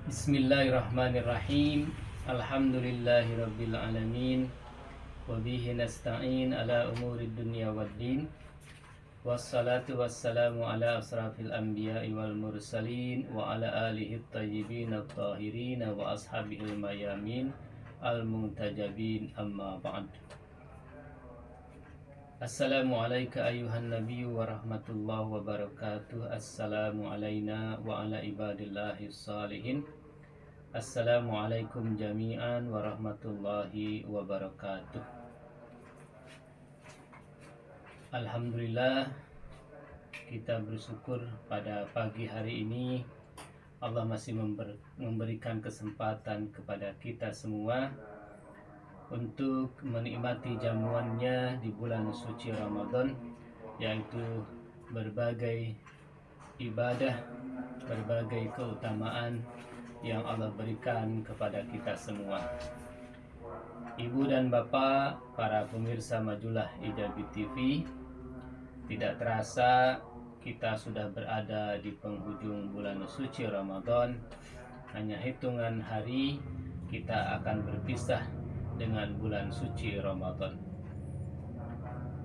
Bismillahirrahmanirrahim. Alhamdulillahirabbil alamin. Wa bihi nasta'in ala umurid dunya waddin. Wassalatu wassalamu ala asrafil anbiya'i wal mursalin wa ala alihi at-tayyibin at-tahirin wa ashabihil mayamin al-muntajabin amma ba'd. Assalamualaikum ayuhan nabiy wa rahmatullahi wa barakatuh. Assalamu alayna wa ala ibadillahis salihin. Assalamualaikum jami'an warahmatullahi wabarakatuh. Alhamdulillah, kita bersyukur pada pagi hari ini Allah masih memberikan kesempatan kepada kita semua untuk menikmati jamuannya di bulan suci Ramadan, yaitu berbagai ibadah, berbagai keutamaan yang Allah berikan kepada kita semua. Ibu dan bapak, para pemirsa majulah Ijabi TV, tidak terasa kita sudah berada di penghujung bulan suci Ramadan. Hanya hitungan hari kita akan berpisah dengan bulan suci Ramadan.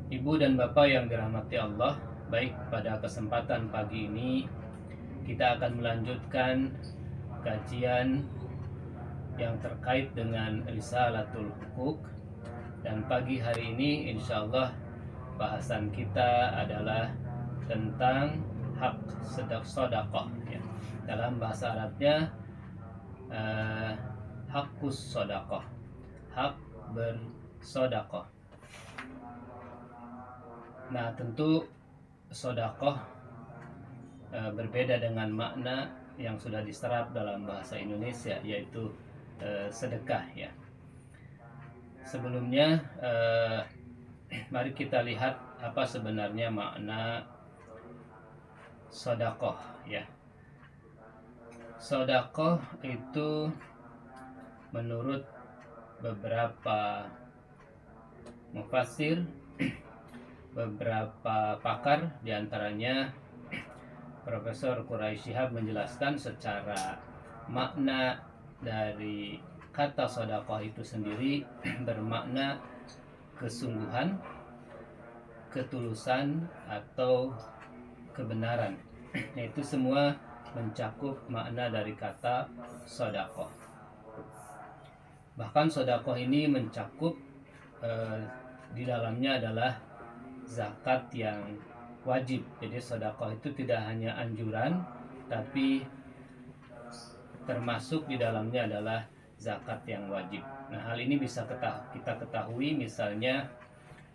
Ibu dan bapak yang dirahmati Allah, baik pada kesempatan pagi ini kita akan melanjutkan kajian yang terkait dengan Risalatul Hukuk, dan pagi hari ini insyaallah bahasan kita adalah tentang hak sedekah ya. Dalam bahasa Arabnya hakus sedekah, hak bersedekah. Nah, tentu sedekah berbeda dengan makna yang sudah diserap dalam bahasa Indonesia, yaitu sedekah ya. Sebelumnya mari kita lihat apa sebenarnya makna sedekah ya. Sedekah itu menurut beberapa mufassir, beberapa pakar, diantaranya Profesor Quraisy Shihab menjelaskan secara makna dari kata sedekah itu sendiri bermakna kesungguhan, ketulusan, atau kebenaran. Itu semua mencakup makna dari kata sedekah. Bahkan sedekah ini mencakup di dalamnya adalah zakat yang wajib. Jadi sedekah itu tidak hanya anjuran, tapi termasuk di dalamnya adalah zakat yang wajib. Nah, hal ini bisa kita ketahui misalnya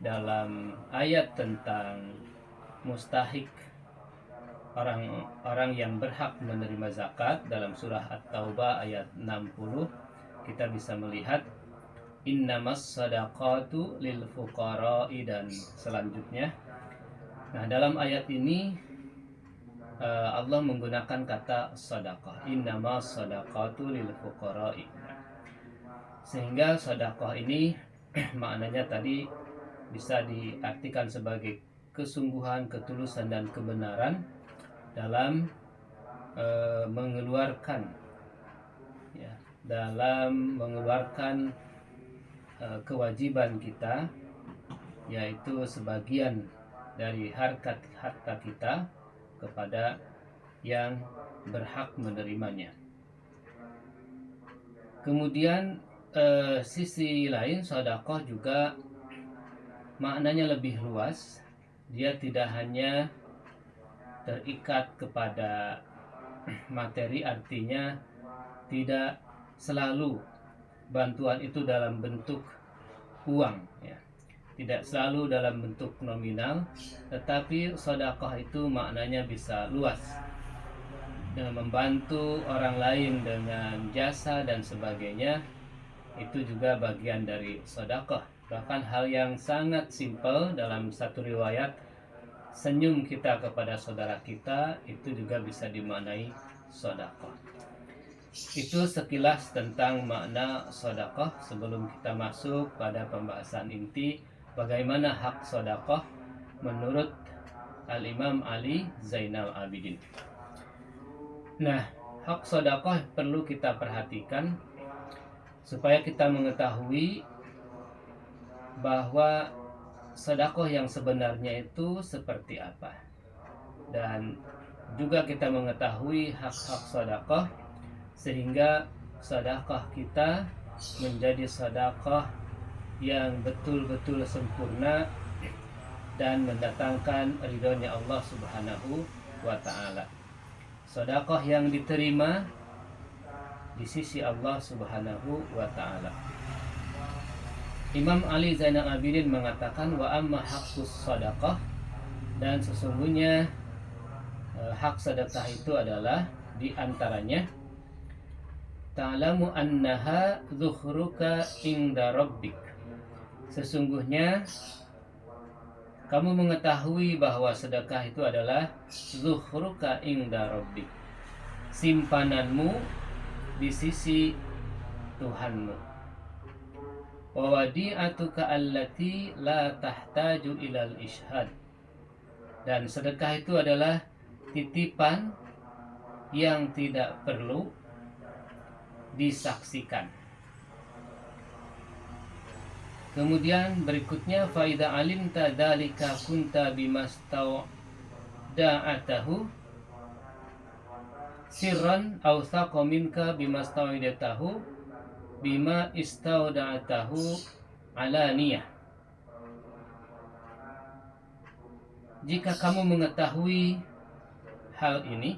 dalam ayat tentang mustahik, orang-orang yang berhak menerima zakat, dalam surah At-Taubah ayat 60, kita bisa melihat innamas sadaqatu lil fuqara'i dan selanjutnya. Nah, dalam ayat ini Allah menggunakan kata sedekah, innamas sadaqatu lil fuqara'i. Sehingga sedekah ini maknanya tadi bisa diartikan sebagai kesungguhan, ketulusan, dan kebenaran dalam mengeluarkan ya, dalam mengeluarkan kewajiban kita, yaitu sebagian dari harta kita kepada yang berhak menerimanya. Kemudian sisi lain, sedekah juga maknanya lebih luas. Dia tidak hanya terikat kepada materi, artinya tidak selalu bantuan itu dalam bentuk uang ya. Tidak selalu dalam bentuk nominal, tetapi sedekah itu maknanya bisa luas, dengan membantu orang lain dengan jasa dan sebagainya. Itu juga bagian dari sedekah. Bahkan hal yang sangat simpel, dalam satu riwayat, senyum kita kepada saudara kita itu juga bisa dimaknai sedekah. Itu sekilas tentang makna sedekah. Sebelum kita masuk pada pembahasan inti, bagaimana hak sedekah menurut Al-Imam Ali Zainal Abidin. Nah, hak sedekah perlu kita perhatikan supaya kita mengetahui bahwa sedekah yang sebenarnya itu seperti apa, dan juga kita mengetahui hak-hak sedekah sehingga sedekah kita menjadi sedekah yang betul-betul sempurna dan mendatangkan ridhonya Allah Subhanahu wa taala. Sedekah yang diterima di sisi Allah Subhanahu wa taala. Imam Ali Zainal Abidin mengatakan wa amma haqqus sadaqah, dan sesungguhnya hak sedekah itu adalah di antaranya ta'lamu annaha zuhruka inda rabbik. Sesungguhnya kamu mengetahui bahwa sedekah itu adalah zuhruka inda rabbik, simpananmu di sisi Tuhanmu. Wa wadi'atuka allati la tahtaju ilal ishad, dan sedekah itu adalah titipan yang tidak perlu disaksikan. Kemudian berikutnya fa idza alimta dzalika kunta bimastawda'atahu sirran aw thaqa minka bimastawda'atahu bima istauda'atahu alaniyah. Jika kamu mengetahui hal ini,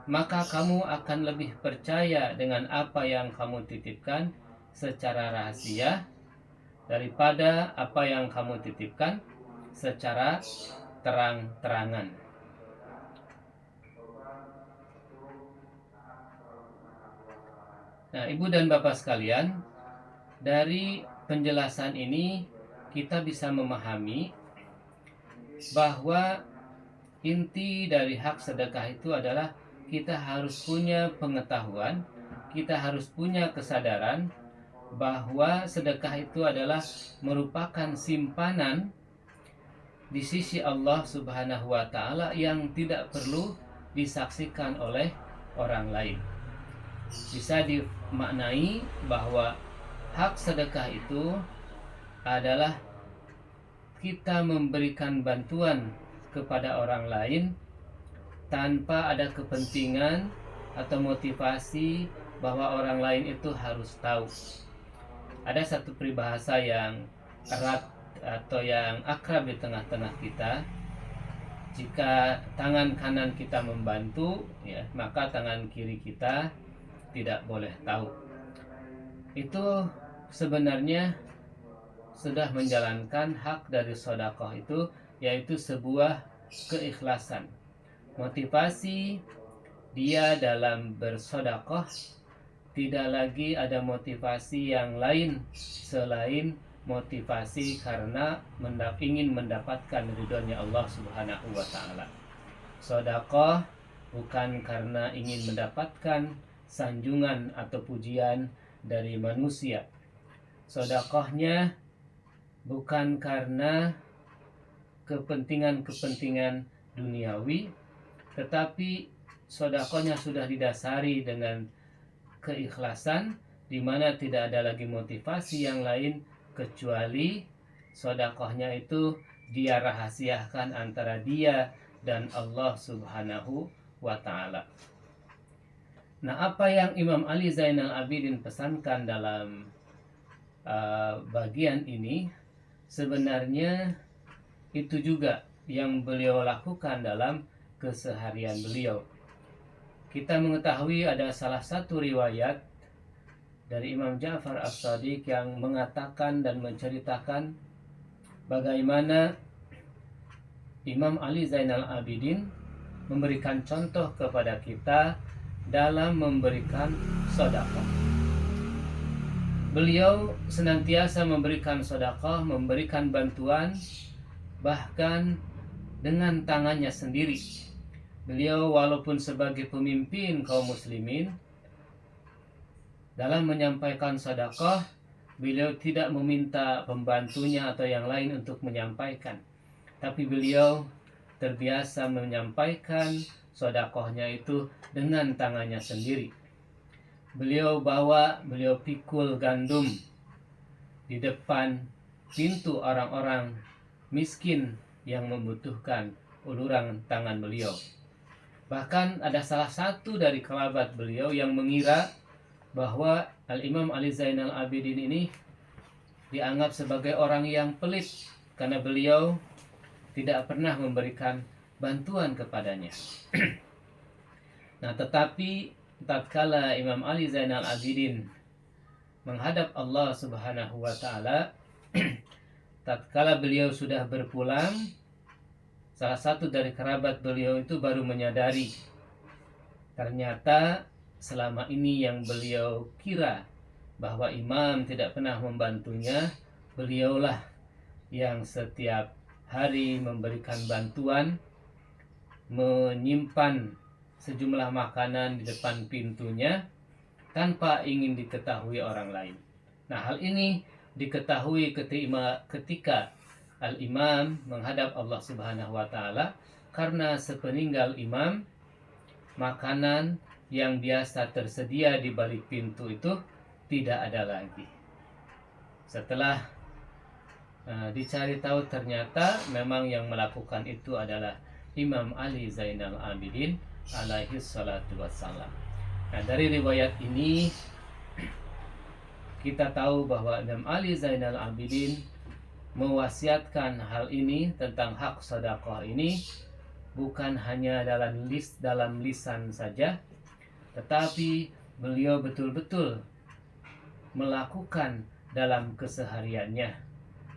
maka kamu akan lebih percaya dengan apa yang kamu titipkan secara rahasia daripada apa yang kamu titipkan secara terang-terangan. Nah, Ibu dan Bapak sekalian, dari penjelasan ini kita bisa memahami bahwa inti dari hak sedekah itu adalah kita harus punya pengetahuan, kita harus punya kesadaran bahwa sedekah itu adalah merupakan simpanan di sisi Allah Subhanahu wa taala yang tidak perlu disaksikan oleh orang lain. Bisa dimaknai bahwa hak sedekah itu adalah kita memberikan bantuan kepada orang lain tanpa ada kepentingan atau motivasi bahwa orang lain itu harus tahu. Ada satu peribahasa yang erat atau yang akrab di tengah-tengah kita. Jika tangan kanan kita membantu, ya, maka tangan kiri kita tidak boleh tahu. Itu sebenarnya sudah menjalankan hak dari sedekah itu, yaitu sebuah keikhlasan. Motivasi dia dalam bersedekah tidak lagi ada motivasi yang lain selain motivasi karena ingin mendapatkan ridhonya Allah Subhanahu wa taala. Sedekah bukan karena ingin mendapatkan sanjungan atau pujian dari manusia. Sedekahnya bukan karena kepentingan-kepentingan duniawi, tetapi sedekahnya sudah didasari dengan keikhlasan, di mana tidak ada lagi motivasi yang lain kecuali sedekahnya itu dia rahasiakan antara dia dan Allah Subhanahu wa taala. Nah, apa yang Imam Ali Zainal Abidin pesankan dalam bagian ini sebenarnya itu juga yang beliau lakukan dalam keseharian beliau. Kita mengetahui ada salah satu riwayat dari Imam Ja'far As-Shadiq yang mengatakan dan menceritakan bagaimana Imam Ali Zainal Abidin memberikan contoh kepada kita dalam memberikan sedekah. Beliau senantiasa memberikan sedekah, memberikan bantuan, bahkan dengan tangannya sendiri. Beliau walaupun sebagai pemimpin kaum muslimin, dalam menyampaikan sedekah, beliau tidak meminta pembantunya atau yang lain untuk menyampaikan. Tapi beliau terbiasa menyampaikan sodakohnya itu dengan tangannya sendiri. Beliau pikul gandum di depan pintu orang-orang miskin yang membutuhkan uluran tangan beliau. Bahkan ada salah satu dari kerabat beliau yang mengira bahwa Al-Imam Ali Zainal Abidin ini dianggap sebagai orang yang pelit karena beliau tidak pernah memberikan bantuan kepadanya. Nah, tetapi tatkala Imam Ali Zainal Abidin menghadap Allah Subhanahu wa taala, tatkala beliau sudah berpulang, salah satu dari kerabat beliau itu baru menyadari ternyata selama ini yang beliau kira bahwa imam tidak pernah membantunya, beliaulah yang setiap hari memberikan bantuan, menyimpan sejumlah makanan di depan pintunya tanpa ingin diketahui orang lain. Nah, hal ini diketahui ketika Al-Imam menghadap Allah Subhanahu wa taala, karena sepeninggal imam, makanan yang biasa tersedia di balik pintu itu tidak ada lagi. Setelah dicari tahu, ternyata memang yang melakukan itu adalah Imam Ali Zainal Abidin alaihi salatu wassalam. Nah, dari riwayat ini kita tahu bahwa Imam Ali Zainal Abidin mewasiatkan hal ini tentang hak sedekah ini bukan hanya dalam lisan saja, tetapi beliau betul-betul melakukan dalam kesehariannya.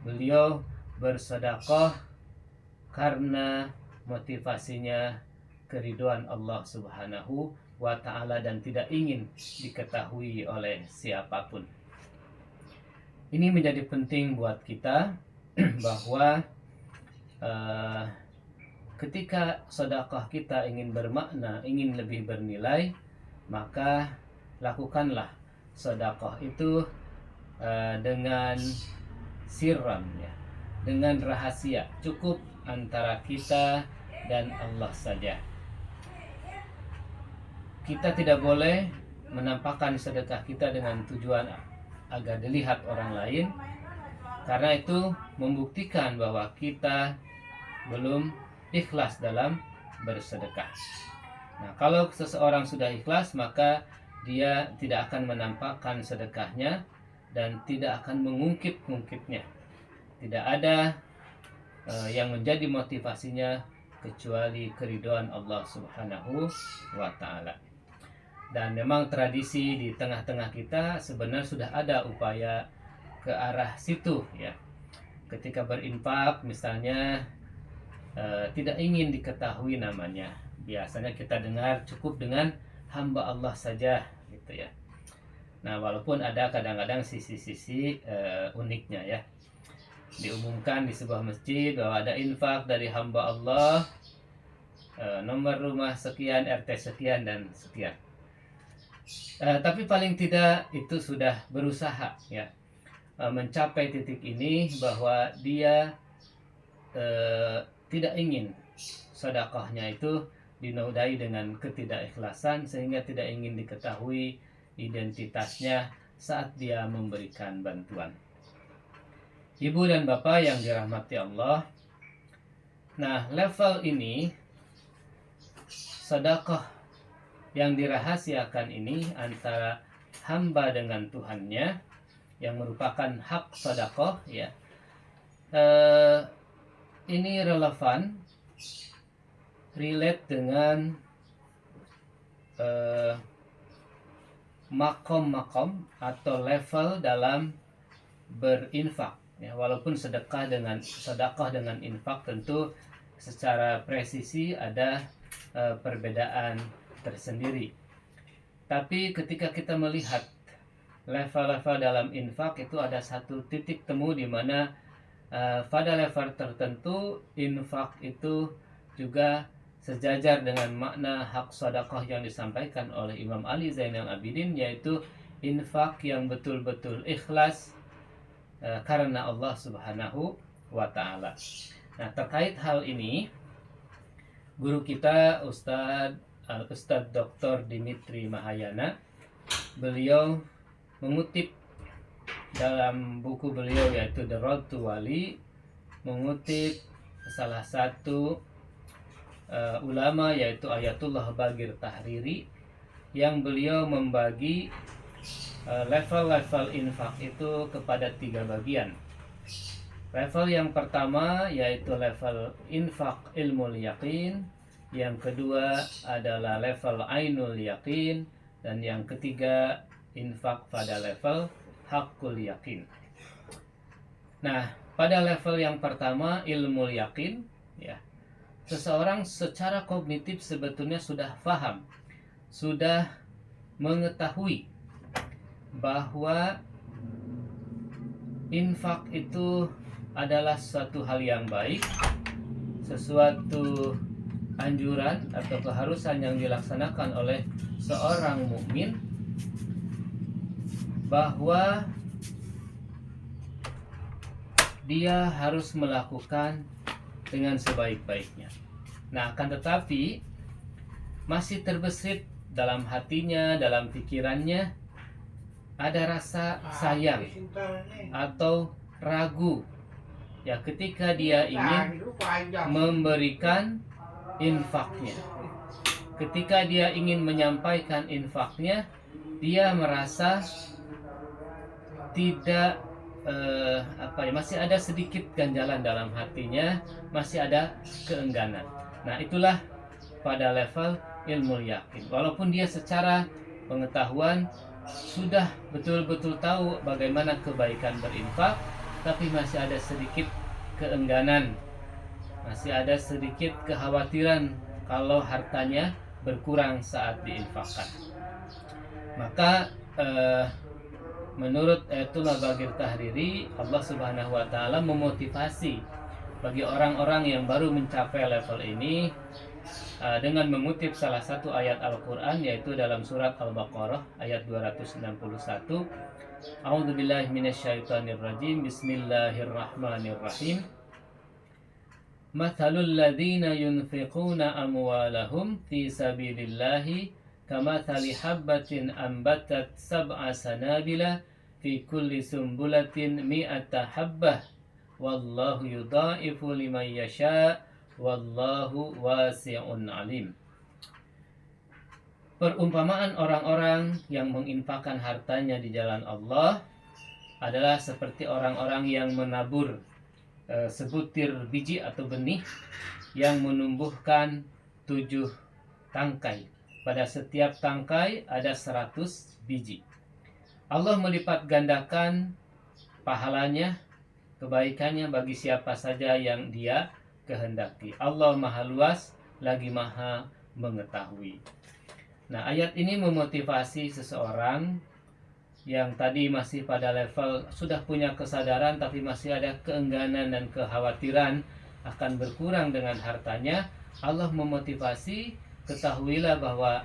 Beliau bersedekah karena motivasinya keridhaan Allah Subhanahu wa ta'ala dan tidak ingin diketahui oleh siapapun. Ini menjadi penting buat kita bahwa ketika sedekah kita ingin bermakna, ingin lebih bernilai, maka lakukanlah sedekah itu dengan sirran, ya, dengan rahasia, cukup antara kita dan Allah saja. Kita tidak boleh menampakkan sedekah kita dengan tujuan agar dilihat orang lain, karena itu membuktikan bahwa kita belum ikhlas dalam bersedekah. Nah, kalau seseorang sudah ikhlas, maka dia tidak akan menampakkan sedekahnya dan tidak akan mengungkit-ungkitnya. Tidak ada yang menjadi motivasinya kecuali keridhaan Allah Subhanahu wa ta'ala. Dan memang tradisi di tengah-tengah kita sebenarnya sudah ada upaya ke arah situ, ya. Ketika berinfak misalnya tidak ingin diketahui namanya. Biasanya kita dengar cukup dengan hamba Allah saja, gitu ya. Nah, walaupun ada kadang-kadang sisi-sisi uniknya, ya. Diumumkan di sebuah masjid bahwa ada infak dari hamba Allah, nomor rumah sekian, RT sekian dan sekian. Tapi paling tidak itu sudah berusaha, ya, mencapai titik ini bahwa dia tidak ingin sedekahnya itu dinodai dengan ketidakikhlasan, sehingga tidak ingin diketahui identitasnya saat dia memberikan bantuan. Ibu dan bapak yang dirahmati Allah, nah, level ini sedekah yang dirahasiakan ini antara hamba dengan Tuhannya, yang merupakan hak sedekah, ya, ini relevan, relate dengan makom-makom atau level dalam berinfak, ya. Walaupun sedekah dengan infak tentu secara presisi ada perbedaan tersendiri. Tapi ketika kita melihat level-level dalam infak, itu ada satu titik temu di mana pada level tertentu infak itu juga sejajar dengan makna hak sedekah yang disampaikan oleh Imam Ali Zainal Abidin, yaitu infak yang betul-betul ikhlas karena Allah Subhanahu wa ta'ala. Nah, terkait hal ini guru kita Ustadz Dr. Dimitri Mahayana, beliau mengutip dalam buku beliau yaitu The Road to Wali, mengutip salah satu ulama yaitu Ayatullah Bagir Tahriri, yang beliau membagi level-level infak itu kepada 3 bagian. Level yang pertama yaitu level infak ilmul yakin, yang kedua adalah level ainul yakin, dan yang ketiga infak pada level hakul yakin. Nah, pada level yang pertama ilmul yakin, ya, seseorang secara kognitif sebetulnya sudah paham, sudah mengetahui bahwa infak itu adalah suatu hal yang baik, sesuatu anjuran atau keharusan yang dilaksanakan oleh seorang mukmin, bahwa dia harus melakukan dengan sebaik-baiknya. Nah, akan tetapi masih terbesit dalam hatinya, dalam pikirannya ada rasa sayang atau ragu, ya, ketika dia ingin memberikan infaknya. Ketika dia ingin menyampaikan infaknya, dia merasa tidak masih ada sedikit ganjalan dalam hatinya, masih ada keengganan. Nah, itulah pada level ilmu yakin. Walaupun dia secara pengetahuan sudah betul-betul tahu bagaimana kebaikan berinfak, tapi masih ada sedikit keengganan, masih ada sedikit kekhawatiran kalau hartanya berkurang saat diinfakkan. Maka menurut Ayatullah Bagir Tahriri, Allah Subhanahu wa taala memotivasi bagi orang-orang yang baru mencapai level ini dengan mengutip salah satu ayat Al-Quran, yaitu dalam surat Al-Baqarah ayat 261. A'udzubillahi minasyaitonirrajim. Bismillahirrahmanirrahim. Mathalul ladzina yunfiquna amwalahum fi sabilillahi kamathali habbatin ambatat sab'a sanabila fi kulli sumbulatin mi'ata habbah wallahu yudha'ifu liman yasha' wallahu wasi'un alim. Perumpamaan orang-orang yang menginfakkan hartanya di jalan Allah adalah seperti orang-orang yang menabur sebutir biji atau benih yang menumbuhkan 7 tangkai. Pada setiap tangkai ada 100 biji. Allah melipat gandakan pahalanya, kebaikannya bagi siapa saja yang Dia kehendaki. Allah Maha Luas lagi Maha mengetahui. Nah, ayat ini memotivasi seseorang yang tadi masih pada level sudah punya kesadaran tapi masih ada keengganan dan kekhawatiran akan berkurang dengan hartanya. Allah memotivasi, ketahuilah bahwa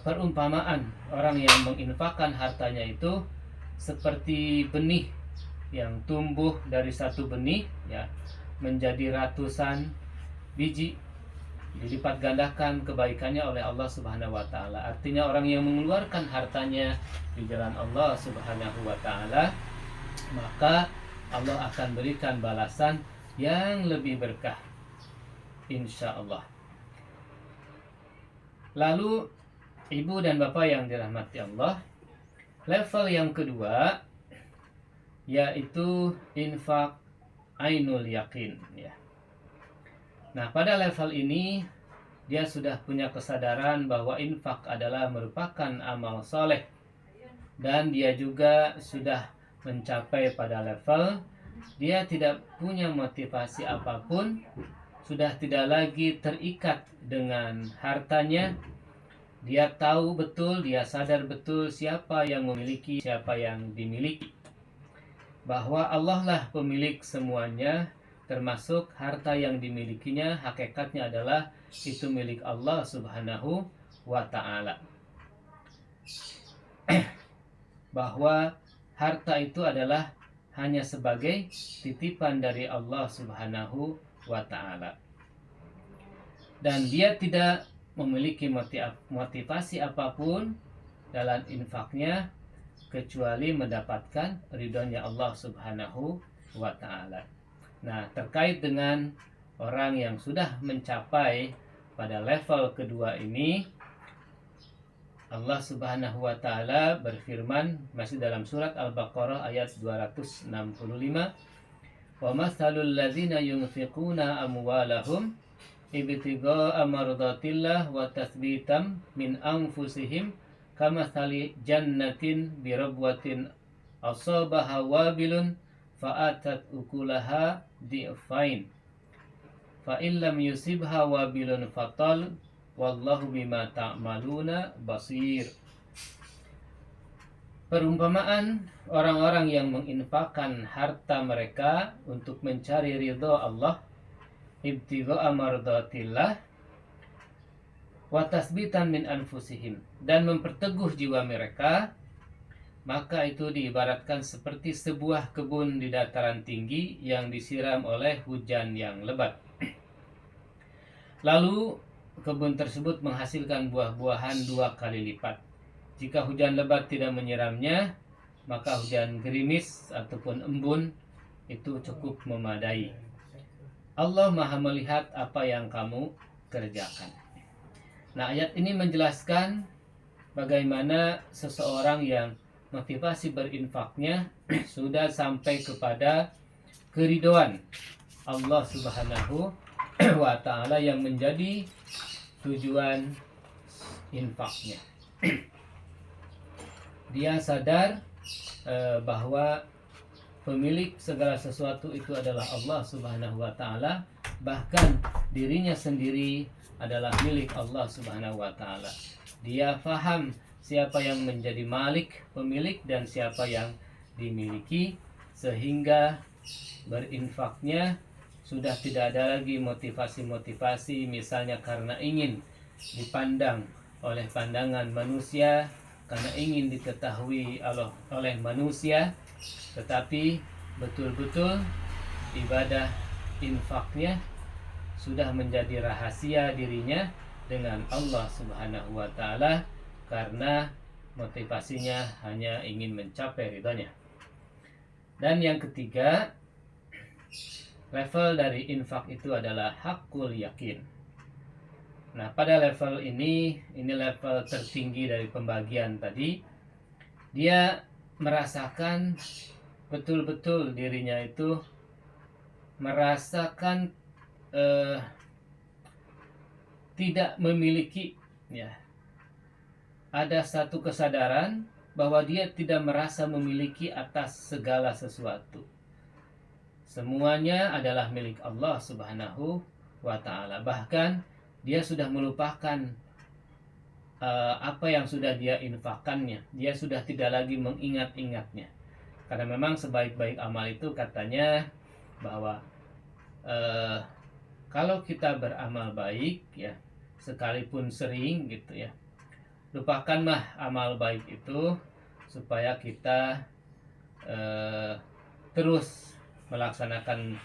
perumpamaan orang yang menginfakkan hartanya itu seperti benih yang tumbuh dari satu benih, ya, menjadi ratusan biji, dilipat gandakan kebaikannya oleh Allah Subhanahu wa taala. Artinya orang yang mengeluarkan hartanya di jalan Allah Subhanahu wa taala, maka Allah akan berikan balasan yang lebih berkah, insya Allah. Lalu ibu dan bapak yang dirahmati Allah, level yang kedua yaitu infak ainul yakin, ya. Nah, pada level ini dia sudah punya kesadaran bahwa infak adalah merupakan amal soleh, dan dia juga sudah mencapai pada level dia tidak punya motivasi apapun, sudah tidak lagi terikat dengan hartanya. Dia tahu betul, dia sadar betul siapa yang memiliki, siapa yang dimiliki, bahwa Allah lah pemilik semuanya, termasuk harta yang dimilikinya hakikatnya adalah itu milik Allah Subhanahu wa ta'ala. Bahwa harta itu adalah hanya sebagai titipan dari Allah Subhanahu wa ta'ala. dan dia tidak memiliki motivasi apapun dalam infaknya kecuali mendapatkan ridhonya Allah Subhanahu wa taala. Nah, terkait dengan orang yang sudah mencapai pada level kedua ini, Allah Subhanahu wa taala berfirman masih dalam surat Al-Baqarah ayat 265, "Wa mathalul ladzina yunfiquna amwalahum ibtigha'a mardatillah wa tathbitan min anfusihim kamathali jannatin birabwatin asabaha wabilun fa'atat ukulaha di'fain fa illam yusibha wabilun fatal wallahu bima ta'maluna basir." Perumpamaan orang-orang yang menginfakkan harta mereka untuk mencari ridho Allah, ibtigha'a mardatillah wa tasbitan min anfusihim, dan memperteguh jiwa mereka, maka itu diibaratkan seperti sebuah kebun di dataran tinggi yang disiram oleh hujan yang lebat. Lalu kebun tersebut menghasilkan buah-buahan 2 kali lipat. Jika hujan lebat tidak menyiramnya, maka hujan gerimis ataupun embun itu cukup memadai. Allah Maha melihat apa yang kamu kerjakan. Nah, ayat ini menjelaskan bagaimana seseorang yang motivasi berinfaknya sudah sampai kepada keridhaan Allah Subhanahu wa taala yang menjadi tujuan infaknya. Dia sadar bahwa pemilik segala sesuatu itu adalah Allah Subhanahu wa taala, bahkan dirinya sendiri adalah milik Allah Subhanahu wa taala. Dia faham siapa yang menjadi malik, pemilik, dan siapa yang dimiliki, sehingga berinfaknya sudah tidak ada lagi motivasi-motivasi misalnya karena ingin dipandang oleh pandangan manusia, karena ingin diketahui oleh manusia, tetapi betul-betul ibadah infaknya sudah menjadi rahasia dirinya dengan Allah Subhanahu wa taala, karena motivasinya hanya ingin mencapai ridhonya. Dan yang ketiga, level dari infak itu adalah hakul yakin. Nah, pada level ini level tertinggi dari pembagian tadi. Dia merasakan betul-betul dirinya itu merasakan tidak memiliki, ya, ada satu kesadaran bahwa dia tidak merasa memiliki atas segala sesuatu. Semuanya adalah milik Allah Subhanahu wa taala. Bahkan dia sudah melupakan apa yang sudah dia infakkannya. Dia sudah tidak lagi mengingat-ingatnya. Karena memang sebaik-baik amal itu katanya bahwa kalau kita beramal baik, ya, sekalipun sering gitu ya, lupakanlah amal baik itu supaya kita terus melaksanakan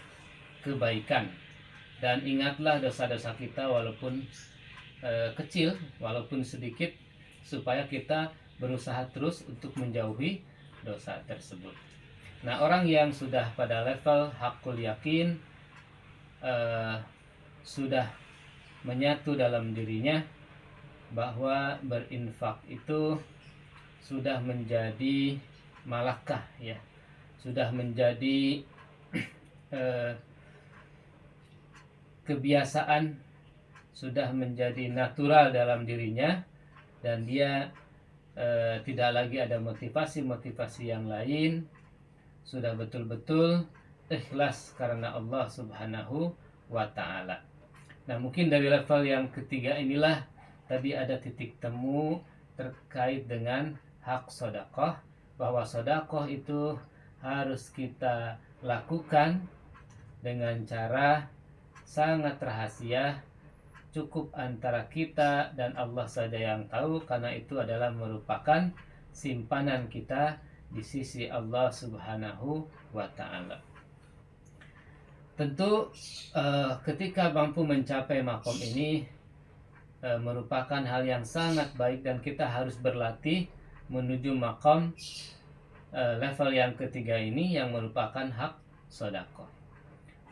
kebaikan, dan ingatlah dosa-dosa kita walaupun kecil, walaupun sedikit, supaya kita berusaha terus untuk menjauhi dosa tersebut. Nah, orang yang sudah pada level hakul yakin sudah menyatu dalam dirinya bahwa berinfak itu sudah menjadi malakah, ya, sudah menjadi kebiasaan, sudah menjadi natural dalam dirinya, dan dia tidak lagi ada motivasi-motivasi yang lain, sudah betul-betul ikhlas karena Allah Subhanahu wa ta'ala. Nah, mungkin dari level yang ketiga inilah tadi ada titik temu terkait dengan hak sedekah, bahwa sedekah itu harus kita lakukan dengan cara sangat rahasia, cukup antara kita dan Allah saja yang tahu, karena itu adalah merupakan simpanan kita di sisi Allah Subhanahu wa ta'ala. Tentu ketika mampu mencapai makom ini merupakan hal yang sangat baik, dan kita harus berlatih menuju makom level yang ketiga ini yang merupakan hak sedekah.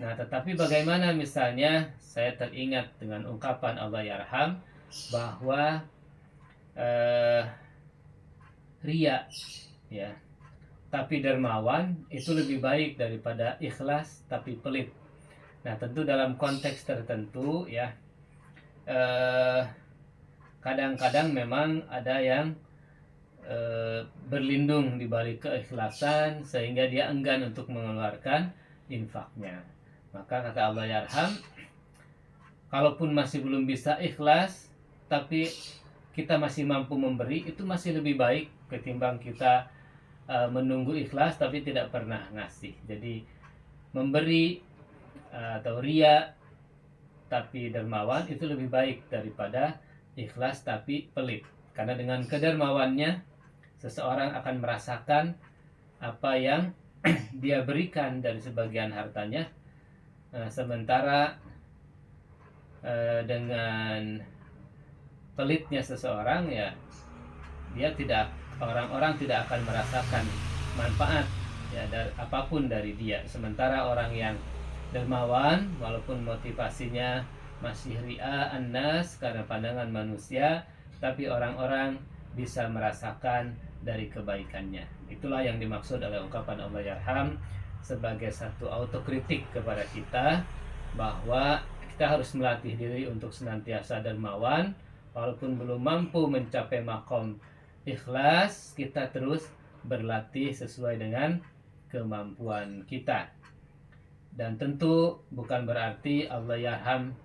Nah, tetapi bagaimana misalnya saya teringat dengan ungkapan Allah Yarham bahwa riya, ya, tapi dermawan itu lebih baik daripada ikhlas tapi pelit. Nah, tentu dalam konteks tertentu, ya, kadang-kadang memang ada yang berlindung di balik keikhlasan sehingga dia enggan untuk mengeluarkan infaknya. Maka kata Allah Yarham, kalaupun masih belum bisa ikhlas tapi kita masih mampu memberi, itu masih lebih baik ketimbang kita menunggu ikhlas tapi tidak pernah ngasih. Jadi memberi atau ria tapi dermawan itu lebih baik daripada ikhlas tapi pelit. Karena dengan kedermawannya seseorang akan merasakan apa yang dia berikan dari sebagian hartanya, sementara dengan pelitnya seseorang, ya, orang-orang tidak akan merasakan manfaat, ya, apapun dari dia. Sementara orang yang dermawan, walaupun motivasinya masih ri'a annas karena pandangan manusia, tapi orang-orang bisa merasakan dari kebaikannya. Itulah yang dimaksud oleh ungkapan Allah Yarham sebagai satu autokritik kepada kita, bahwa kita harus melatih diri untuk senantiasa dermawan. Walaupun belum mampu mencapai makom ikhlas, kita terus berlatih sesuai dengan kemampuan kita. Dan tentu bukan berarti Allah Yarham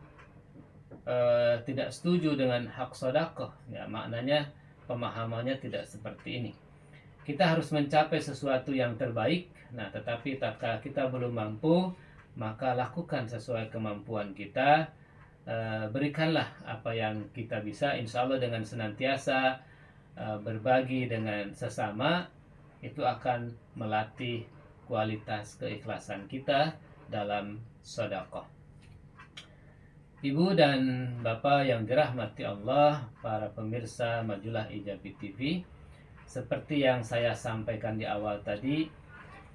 tidak setuju dengan hak sedekah, ya, maknanya pemahamannya tidak seperti ini. Kita harus mencapai sesuatu yang terbaik. Nah, tetapi tatkala kita belum mampu, maka lakukan sesuai kemampuan kita. Berikanlah apa yang kita bisa, insya Allah dengan senantiasa berbagi dengan sesama, itu akan melatih kualitas keikhlasan kita dalam sedekah. Ibu dan Bapak yang dirahmati Allah, para pemirsa Majulah Ijabi TV, seperti yang saya sampaikan di awal tadi,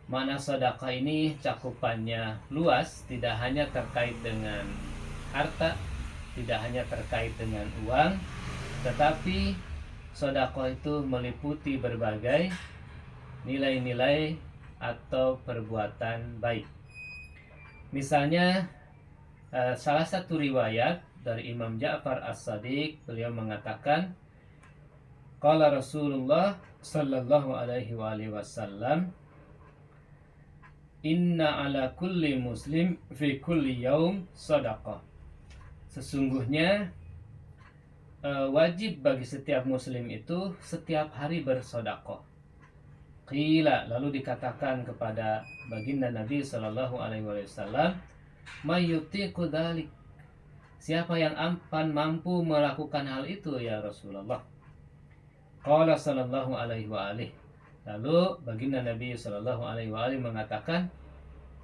makna sedekah ini cakupannya luas, tidak hanya terkait dengan harta, tidak hanya terkait dengan uang, tetapi sedekah itu meliputi berbagai nilai-nilai atau perbuatan baik. Misalnya salah satu riwayat dari Imam Ja'far As-Shadiq, beliau mengatakan, qala Rasulullah sallallahu alaihi wasallam, inna ala kulli muslim fi kulli yaum sadaqah. Sesungguhnya wajib bagi setiap muslim itu setiap hari bersedekah. Qila, lalu dikatakan kepada baginda Nabi sallallahu alaihi wasallam, mayyutiqu dzalik, siapa yang mampu melakukan hal itu ya Rasulullah? Qala sallallahu alaihi wa alihi, lalu baginda Nabi sallallahu alaihi wa alihi mengatakan,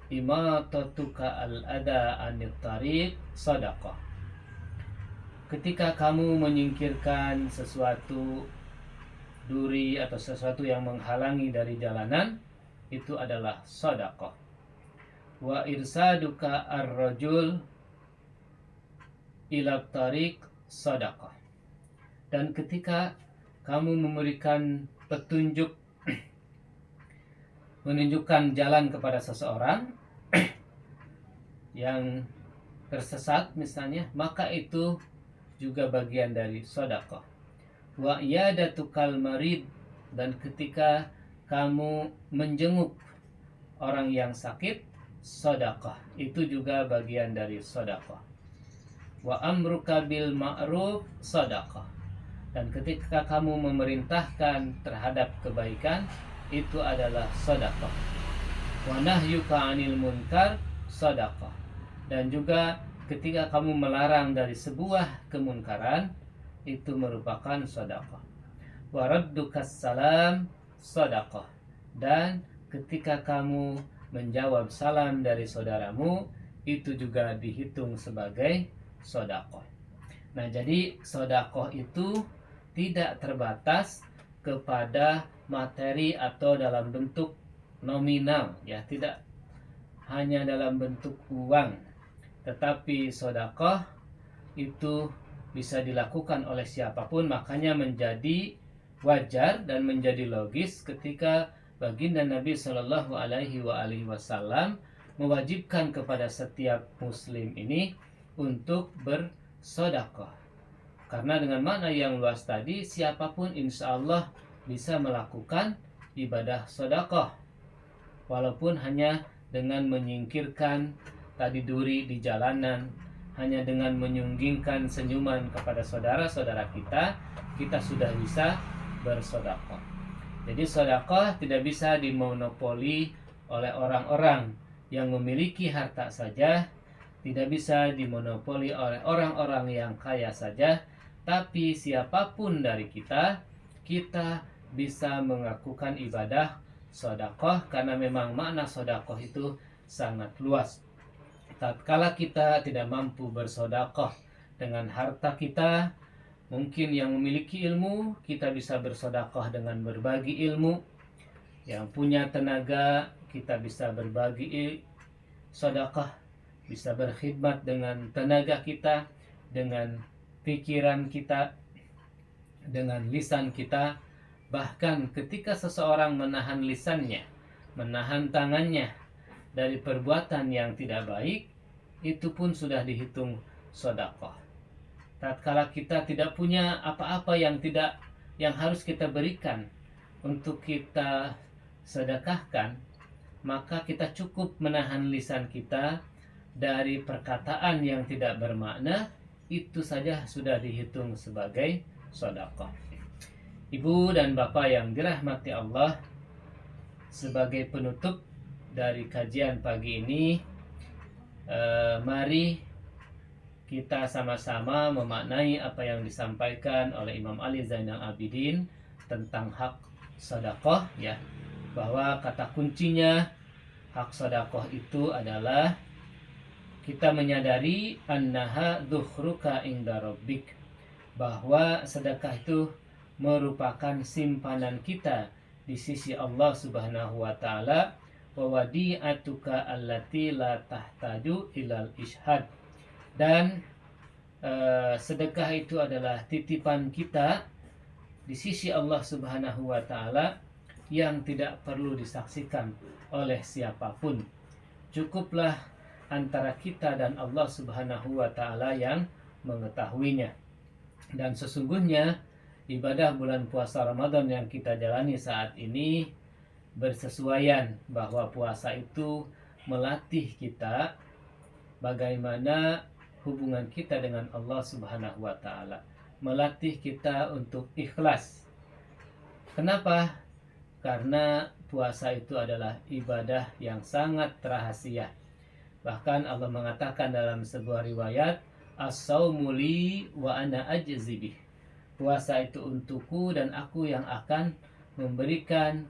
imatatuka al-ada anit tariq sadaqah. Ketika kamu menyingkirkan sesuatu duri atau sesuatu yang menghalangi dari jalanan, itu adalah sedekah. Wa irsaduka ar-rajul ila tariq sedekah. Dan ketika kamu memberikan petunjuk, menunjukkan jalan kepada seseorang yang tersesat misalnya, maka itu juga bagian dari sedekah. Wa iyadatukal marid, dan ketika kamu menjenguk orang yang sakit, sedekah, itu juga bagian dari sedekah. Wa amruka bil ma'ruf sedekah, dan ketika kamu memerintahkan terhadap kebaikan, itu adalah sedekah. Wa nahyuka 'anil munkar sedekah, dan juga ketika kamu melarang dari sebuah kemunkaran, itu merupakan sedekah. Wa raddukas salam sedekah, dan ketika kamu menjawab salam dari saudaramu, itu juga dihitung sebagai sedekah. Nah, jadi sedekah itu tidak terbatas kepada materi atau dalam bentuk nominal, ya, tidak hanya dalam bentuk uang, tetapi sedekah itu bisa dilakukan oleh siapapun. Makanya menjadi wajar dan menjadi logis ketika baginda Nabi Shallallahu Alaihi Wasallam mewajibkan kepada setiap muslim ini untuk bersedekah. Karena dengan makna yang luas tadi, siapapun insya Allah bisa melakukan ibadah sedekah, walaupun hanya dengan menyingkirkan tadi duri di jalanan, hanya dengan menyunggingkan senyuman kepada saudara-saudara kita, kita sudah bisa bersedekah. Jadi sedekah tidak bisa dimonopoli oleh orang-orang yang memiliki harta saja, tidak bisa dimonopoli oleh orang-orang yang kaya saja, tapi siapapun dari kita, kita bisa melakukan ibadah sedekah karena memang makna sedekah itu sangat luas. Tatkala kita tidak mampu bersedekah dengan harta kita, mungkin yang memiliki ilmu, kita bisa bersedekah dengan berbagi ilmu. Yang punya tenaga, kita bisa berbagi sedekah, bisa berkhidmat dengan tenaga kita, dengan pikiran kita, dengan lisan kita. Bahkan ketika seseorang menahan lisannya, menahan tangannya dari perbuatan yang tidak baik, itu pun sudah dihitung sedekah. Tatkala kita tidak punya apa-apa yang harus kita berikan untuk kita sedekahkan, maka kita cukup menahan lisan kita dari perkataan yang tidak bermakna, itu saja sudah dihitung sebagai sedekah. Ibu dan bapak yang dirahmati Allah, sebagai penutup dari kajian pagi ini, mari kita sama-sama memaknai apa yang disampaikan oleh Imam Ali Zainal Abidin tentang hak sedekah, ya, bahwa kata kuncinya hak sedekah itu adalah kita menyadari annaha dhukhruka inda rabbik, bahwa sedekah itu merupakan simpanan kita di sisi Allah Subhanahu wa taala, wa wadi'atuka allati la tahtaju ilal ishad, dan sedekah itu adalah titipan kita di sisi Allah Subhanahu wa taala yang tidak perlu disaksikan oleh siapapun. Cukuplah antara kita dan Allah Subhanahu wa taala yang mengetahuinya. Dan sesungguhnya ibadah bulan puasa Ramadan yang kita jalani saat ini bersesuaian, bahwa puasa itu melatih kita bagaimana hubungan kita dengan Allah Subhanahu wa taala, melatih kita untuk ikhlas. Kenapa? Karena puasa itu adalah ibadah yang sangat rahasia. Bahkan Allah mengatakan dalam sebuah riwayat, as-saumu li wa ana ajzi bih. Puasa itu untukku dan aku yang akan memberikan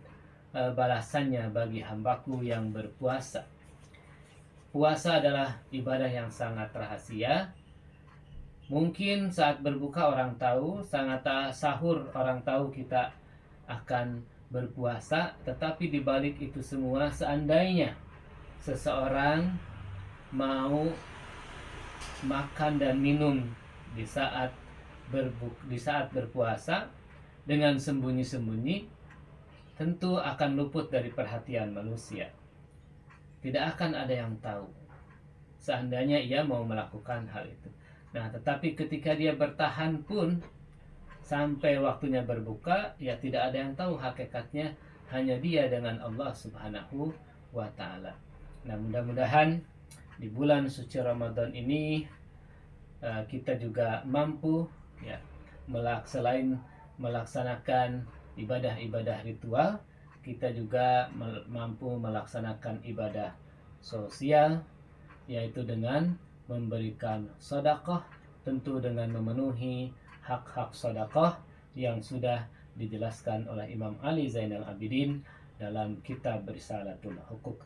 balasannya bagi hambaku yang berpuasa. Puasa adalah ibadah yang sangat rahasia. Mungkin saat berbuka orang tahu, saat sahur orang tahu kita akan berpuasa, tetapi di balik itu semua, seandainya seseorang mau makan dan minum di saat berpuasa dengan sembunyi-sembunyi, tentu akan luput dari perhatian manusia. Tidak akan ada yang tahu seandainya ia mau melakukan hal itu. Nah, tetapi ketika dia bertahan pun sampai waktunya berbuka, ya tidak ada yang tahu hakikatnya, hanya dia dengan Allah Subhanahu wa taala. Nah, mudah-mudahan di bulan suci Ramadan ini kita juga mampu, ya, selain melaksanakan ibadah-ibadah ritual, kita juga mampu melaksanakan ibadah sosial, yaitu dengan memberikan sedekah, tentu dengan memenuhi hak-hak sedekah yang sudah dijelaskan oleh Imam Ali Zainal Abidin dalam kitab Risalatul Hukuk.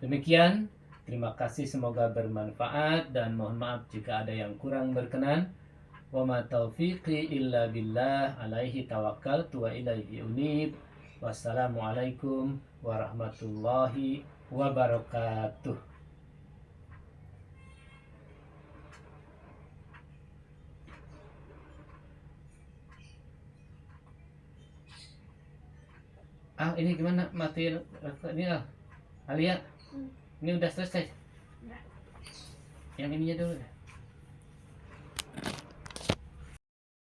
Demikian, Terima kasih, semoga bermanfaat, dan mohon maaf jika ada yang kurang berkenan. Wa ma taufiqi illa billah, alaihi tawakkaltu wa ilaihi unib. Wassalamualaikum warahmatullahi wabarakatuh. Ini gimana mati ini Alia? Ini udah selesai. Yang ininya dulu.